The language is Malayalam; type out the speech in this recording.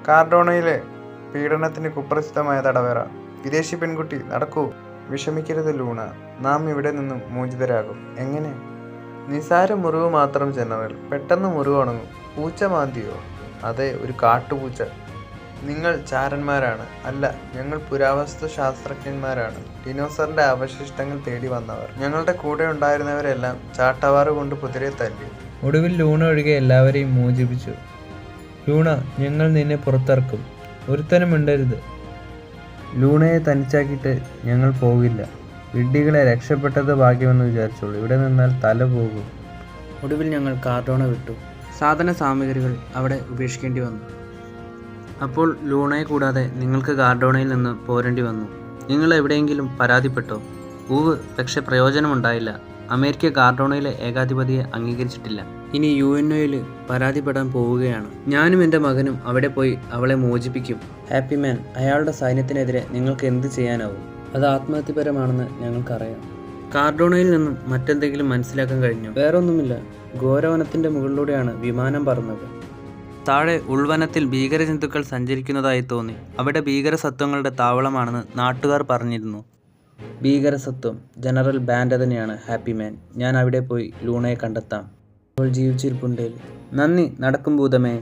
കാർഡോണയിലെ പീഡനത്തിന് കുപ്രസിദ്ധമായ തടവറ. വിദേശി പെൺകുട്ടി, നടക്കൂ. വിഷമിക്കരുത് ലൂണ, നാം ഇവിടെ നിന്നും മോചിതരാകും. എങ്ങനെ? നിസാര മുറിവ് മാത്രം ജനറൽ. പെട്ടെന്ന് മുറിവ് ഉണങ്ങും. പൂച്ച മാന്തിയോ? അതെ, ഒരു കാട്ടുപൂച്ച. നിങ്ങൾ ചാരന്മാരാണ്. അല്ല, ഞങ്ങൾ പുരാവസ്തു ശാസ്ത്രജ്ഞന്മാരാണ്. ഡിനോസറിന്റെ അവശിഷ്ടങ്ങൾ തേടി വന്നവർ. ഞങ്ങളുടെ കൂടെ ഉണ്ടായിരുന്നവരെല്ലാം ചാട്ടവാറ് കൊണ്ട് കുതിരയെ തല്ലി. ഒടുവിൽ ലൂണ ഒഴികെ എല്ലാവരെയും മോചിപ്പിച്ചു. ലൂണ, ഞങ്ങൾ നിന്നെ പുറത്തിറക്കും. ഒരുത്തനും മിണ്ടരുത്. ലൂണയെ തനിച്ചാക്കിയിട്ട് ഞങ്ങൾ പോകില്ല. വിഡ്ഢികളെ, രക്ഷപ്പെട്ടത് ഭാഗ്യമെന്ന് വിചാരിച്ചോളൂ. ഇവിടെ നിന്നാൽ തല പോകും. ഒടുവിൽ ഞങ്ങൾ കാർഡോണ വിട്ടു. സാധന സാമഗ്രികൾ അവിടെ ഉപേക്ഷിക്കേണ്ടി വന്നു. അപ്പോൾ ലൂണയെ കൂടാതെ നിങ്ങൾക്ക് കാർഡോണയിൽ നിന്ന് പോരേണ്ടി വന്നു. നിങ്ങൾ എവിടെയെങ്കിലും പരാതിപ്പെട്ടോ? പക്ഷെ പ്രയോജനമുണ്ടായില്ല. അമേരിക്ക കാർഡോണയിലെ ഏകാധിപതിയെ അംഗീകരിച്ചിട്ടില്ല. ഇനി UNOയിൽ പരാതിപ്പെടാൻ പോവുകയാണ്. ഞാനും എൻ്റെ മകനും അവിടെ പോയി അവളെ മോചിപ്പിക്കും. ഹാപ്പി മാൻ, അയാളുടെ സൈന്യത്തിനെതിരെ നിങ്ങൾക്ക് എന്ത് ചെയ്യാനാവും? അത് ആത്മഹത്യപരമാണെന്ന് ഞങ്ങൾക്കറിയാം. കാർഡോണയിൽ നിന്നും മറ്റെന്തെങ്കിലും മനസ്സിലാക്കാൻ കഴിഞ്ഞോ? വേറൊന്നുമില്ല. ഘോരവനത്തിൻ്റെ മുകളിലൂടെയാണ് വിമാനം പറന്നത്. താഴെ ഉൾവനത്തിൽ ഭീകരജന്തുക്കൾ സഞ്ചരിക്കുന്നതായി തോന്നി. അവിടെ ഭീകരസത്വങ്ങളുടെ താവളമാണെന്ന് നാട്ടുകാർ പറഞ്ഞിരുന്നു. ഭീകരസത്വം ജനറൽ ബാൻഡതനെയാണ് ഹാപ്പി മാൻ. ഞാൻ അവിടെ പോയി ലൂണയെ കണ്ടെത്താം. അവൾ ജീവിച്ചിരിപ്പുണ്ടേൽ. നന്ദി. നടക്കും ഭൂതമേ.